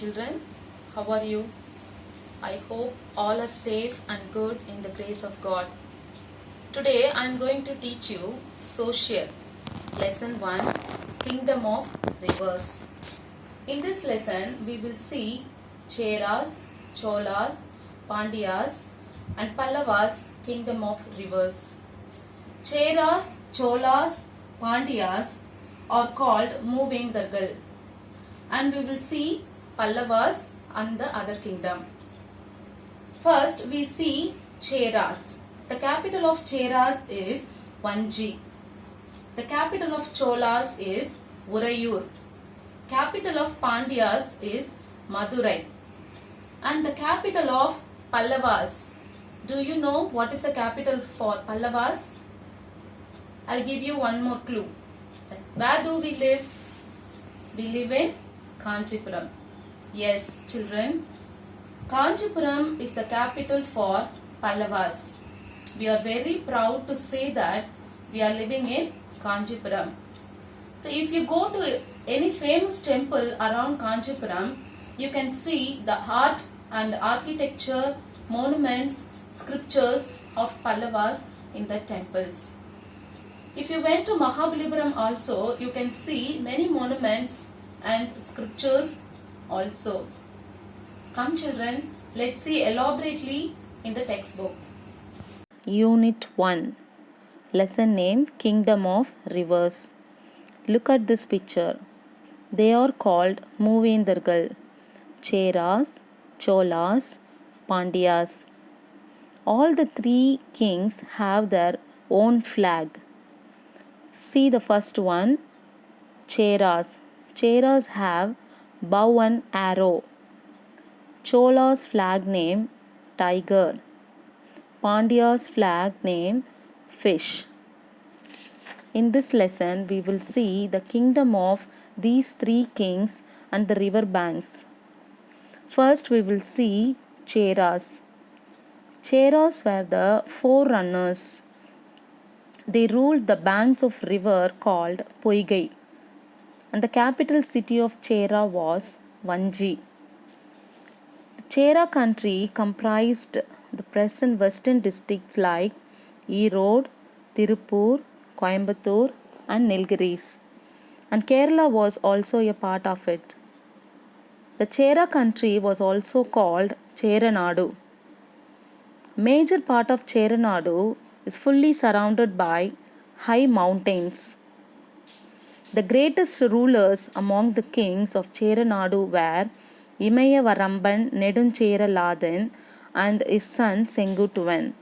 children, how are you? I hope all are safe and good in the grace of God. Today I am going to teach you Social, Lesson 1, Kingdom of Rivers. In this lesson we will see Cheras, Cholas, Pandyas and Pallavas Kingdom of Rivers. Cheras, Cholas, Pandyas are called Moovendargal, and we will see Pallavas and the other kingdom. First we see Cheras. The capital of Cheras is Vanji. The capital of Cholas is Urayur. Capital of Pandyas is Madurai. And the capital of Pallavas. Do you know what is the capital for Pallavas? I'll give you one more clue. Where do we live? We live in Kanchipuram. Yes, children. Kanchipuram is the capital for Pallavas. We are very proud to say that we are living in Kanchipuram. So if you go to any famous temple around Kanchipuram, you can see the art and architecture, monuments, scriptures of Pallavas in the temples. If you went to Mahabalipuram also, you can see many monuments and scriptures also. Come children, let's see elaborately in the textbook. Unit 1. Lesson name Kingdom of Rivers. Look at this picture. They are called Moovendargal, Cheras, Cholas, Pandyas. All the three kings have their own flag. See the first one, Cheras. Cheras have bow and arrow. Chola's flag name tiger. Pandya's flag name fish. In this lesson, we will see the kingdom of these three kings and the river banks. First, we will see Cheras. Cheras were the forerunners. They ruled the banks of river called Poigai, and the capital city of Chera was Vanji. The Chera country comprised the present western districts like Erode, Tirupur, Coimbatore and Nilgiris, and Kerala was also a part of it. The Chera country was also called Cheranadu. Major part of Cheranadu is fully surrounded by high mountains. The greatest rulers among the kings of Cheranadu were Imayavaramban Neduncheraladan and his son Sengutuvan.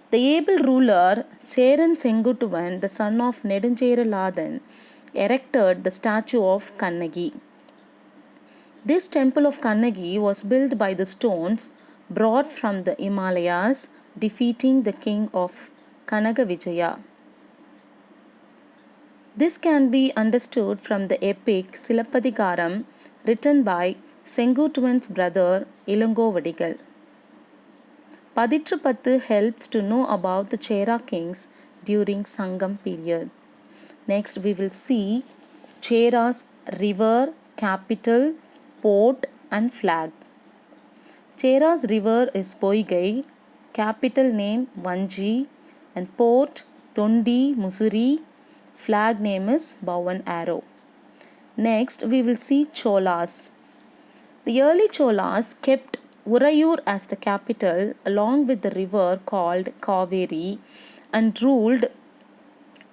The able ruler Cheran Sengutuvan, the son of Neduncheraladan, erected the statue of Kannagi. This temple of Kannagi was built by the stones brought from the Himalayas, defeating the king of Kanagavijaya. This can be understood from the epic Silappatikaram written by Sengutuvan's brother Ilangovadigal. Paditrapattu helps to know about the Chera kings during Sangam period. Next we will see Chera's river, capital, port and flag. Chera's river is Poigai, capital name Vanji and port Tondi, Mussoorie, flag name is bow and arrow. Next we will see Cholas. The early Cholas kept Urayur as the capital along with the river called Kaveri and ruled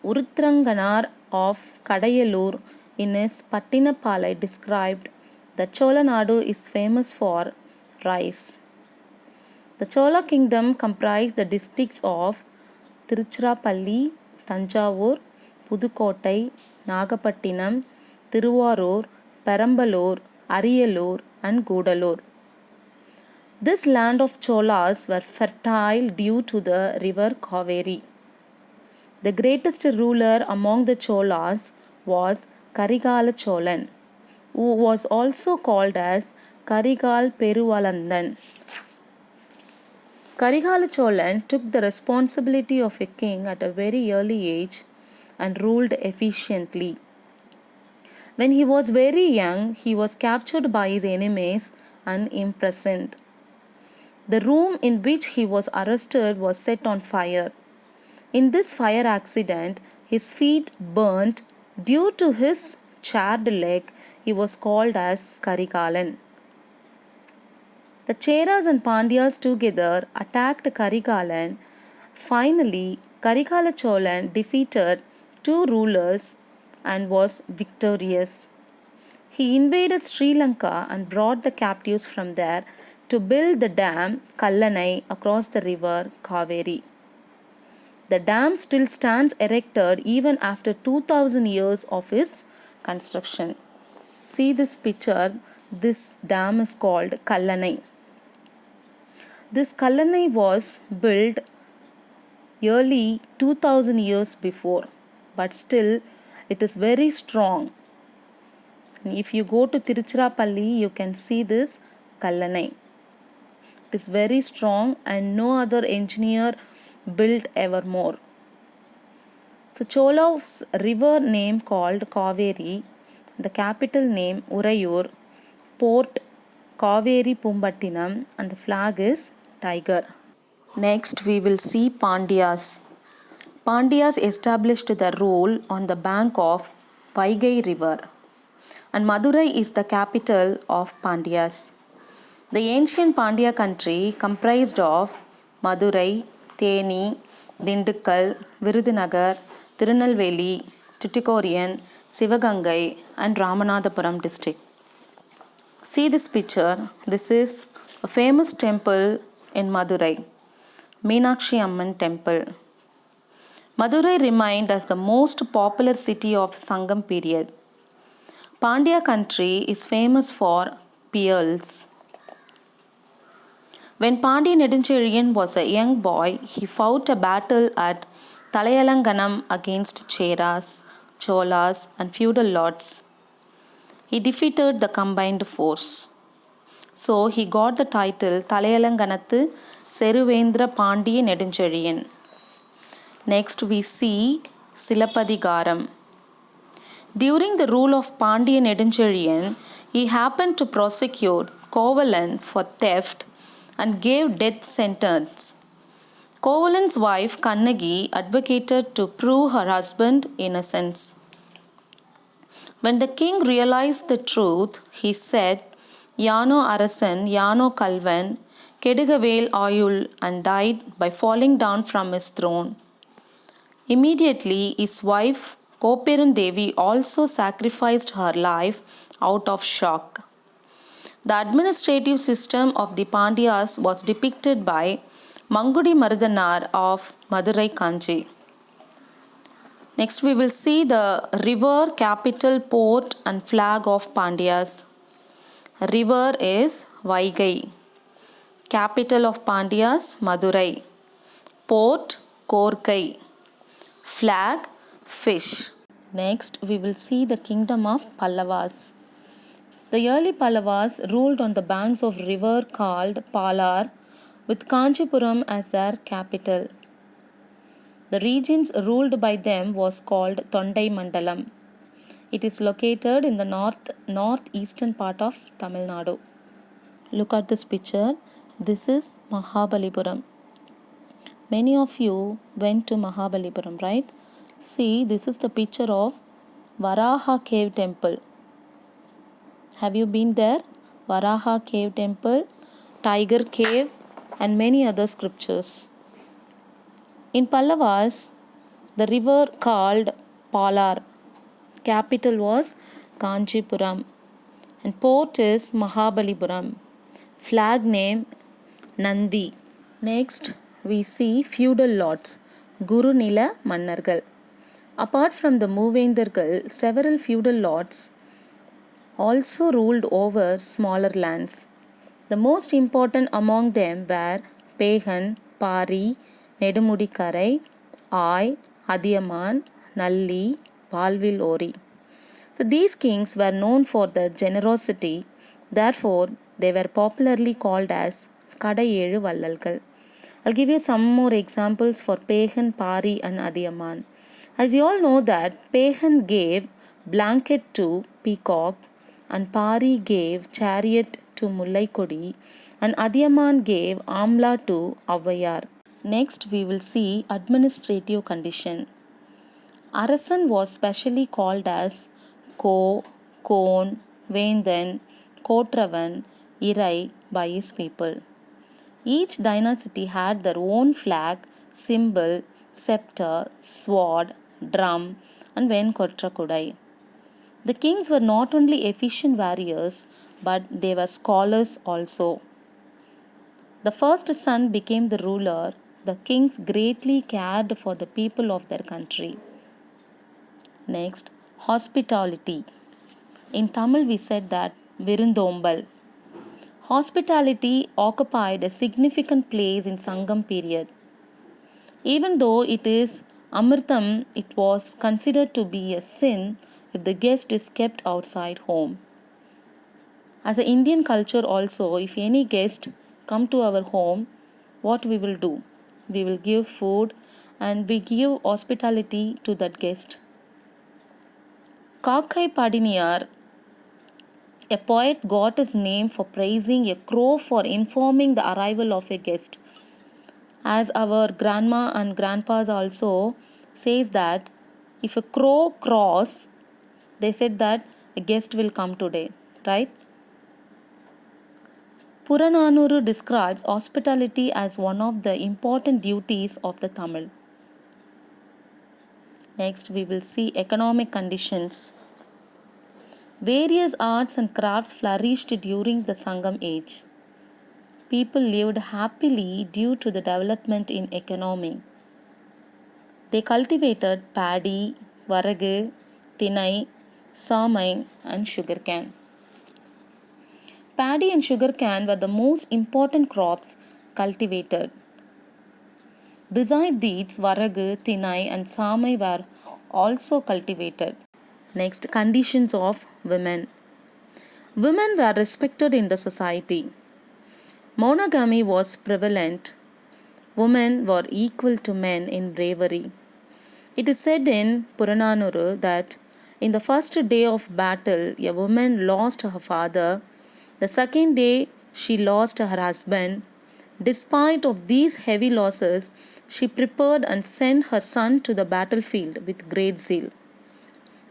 Urutranganar of Kadayalur in his Pattinapalai described that Cholanadu is famous for rice. The Chola kingdom comprised the districts of Tiruchirappalli, Tanjavur, Pudukottai, Nagapattinam, Tiruvarur, Perambalur, Ariyalur and Gudalur. This land of Cholas were fertile due to the river Kaveri. The greatest ruler among the Cholas was Karigala Cholan, who was also called as Karigal Peruvalandan. Karigala Cholan took the responsibility of a king at a very early age and ruled efficiently. When he was very young, he was captured by his enemies and imprisoned. The room in which he was arrested was set on fire. In this fire accident, his feet burnt. Due to his charred leg, he was called as Karikalan. The Cheras and Pandyas together attacked Karikalan. Finally, Karikala Cholan defeated two rulers and was victorious. He invaded Sri Lanka and brought the captives from there to build the dam Kallanai across the river Kaveri. The dam still stands erected even after 2000 years of its construction. See this picture. This dam is called Kallanai. This Kallanai was built early 2000 years before, but still it is very strong. If you go to Tiruchirappalli, you can see this Kallanai. It is very strong and no other engineer built evermore. So Chola's river name called Kaveri, the capital name Urayur, port Kaveri Pumbattinam, and the flag is tiger. Next we will see Pandyas. Pandyas established their rule on the bank of Vaigai river, and Madurai is the capital of Pandyas. The ancient Pandya country comprised of Madurai, Theni, Dindukkal, Virudhunagar, Tirunelveli, Tuticorin, Sivagangai and Ramanathapuram district. See this picture. This is a famous temple in Madurai, Meenakshi Amman temple. Madurai remained as the most popular city of Sangam period. Pandya country is famous for pearls. When Pandya Nedunchezhiyan was a young boy, he fought a battle at Talayalanganam against Cheras, Cholas and feudal lords. He defeated the combined force. So he got the title Talayalanganathu Seruvendra Pandya Nedunchezhiyan. Next we see Silapadigaram. During the rule of Pandya Nedunchezhiyan, he happened to prosecute Kovalan for theft and gave death sentence. Kovalan's wife Kannagi advocated to prove her husband's innocence. When the king realized the truth, he said, Yano Arasan, Yano Kalvan, Kedugavel Ayul, and died by falling down from his throne. Immediately, his wife Koperun Devi also sacrificed her life out of shock. The administrative system of the Pandyas was depicted by Mangudi Marudanar of Madurai Kanchi. Next we will see the river, capital, port and flag of Pandyas. River is Vaigai. Capital of Pandyas, Madurai. Port, Korkai. Flag, fish. Next we will see the kingdom of Pallavas. The early Pallavas ruled on the banks of river called Palar with Kanchipuram as their capital. The regions ruled by them was called Tondai Mandalam. It is located in the northeastern part of Tamil Nadu. Look at this picture. This is Mahabalipuram. Many of you went to Mahabalipuram, right? See, this is the picture of Varaha Cave Temple. Have you been there? Varaha Cave Temple, Tiger Cave, and many other scriptures. In Pallavas, the river called Palar, capital was Kanchipuram, and port is Mahabalipuram. Flag name Nandi. Next, we see feudal lords, Guru Nila Mannargal. Apart from the Moovendargal, several feudal lords also ruled over smaller lands. The most important among them were Pehan, Pari, Nedumudikarai, Ai, Adiyaman, Nalli, Valvil Ori. So these kings were known for their generosity, therefore they were popularly called as Kadayelu Vallalgal. I'll give you some more examples for Pehan, Pari and Adiyaman. As you all know that Pehan gave blanket to Peacock, and Pari gave chariot to Mullaikodi, and Adiyaman gave Amla to Avayar. Next, we will see administrative condition. Arasan was specially called as Ko, Kon, Vendan, Kotravan, Irai by his people. Each dynasty had their own flag, symbol, scepter, sword, drum, and Venkotrakudai. The kings were not only efficient warriors, but they were scholars also. The first son became the ruler. The kings greatly cared for the people of their country. Next, hospitality. In Tamil, we said that Virundombal. Hospitality occupied a significant place in Sangam period. Even though it is Amritam, it was considered to be a sin if the guest is kept outside home. As an Indian culture also, if any guest come to our home, what we will do? We will give food and we give hospitality to that guest. Kakai Padiniyar, a poet, got his name for praising a crow for informing the arrival of a guest. As our grandma and grandpas also says that if a crow crows, they said that a guest will come today, right? Purananuru describes hospitality as one of the important duties of the Tamil. Next, we will see economic conditions. Various arts and crafts flourished during the Sangam age. People lived happily due to the development in economy. They cultivated paddy, varagu, tinai, samai, and sugarcane. Paddy and sugarcane were the most important crops cultivated. Besides these, varagu, tinai, and samai were also cultivated. Next, conditions of women. Women were respected in the society. Monogamy was prevalent. Women were equal to men in bravery. It is said in Purananuru that in the first day of battle, a woman lost her father. The second day, she lost her husband. Despite of these heavy losses, she prepared and sent her son to the battlefield with great zeal.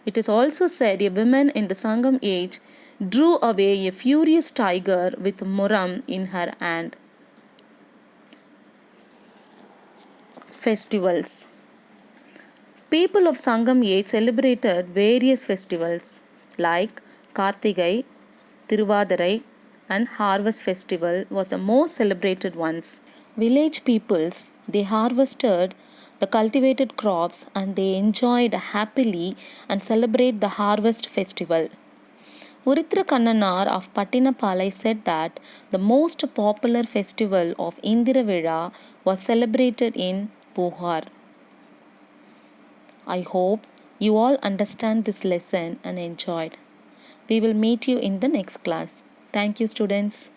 It is also said a woman in the Sangam age drew away a furious tiger with muram in her hand. Festivals. People of Sangam age celebrated various festivals like Kartigai, Tiruvadarai, and Harvest Festival was the most celebrated ones. Village peoples they harvested the cultivated crops and they enjoyed happily and celebrate the harvest festival. Uritra Kannanar of Pattinapalai said that the most popular festival of Indiravira was celebrated in Puhar. I hope you all understand this lesson and enjoyed. We will meet you in the next class. Thank you, students.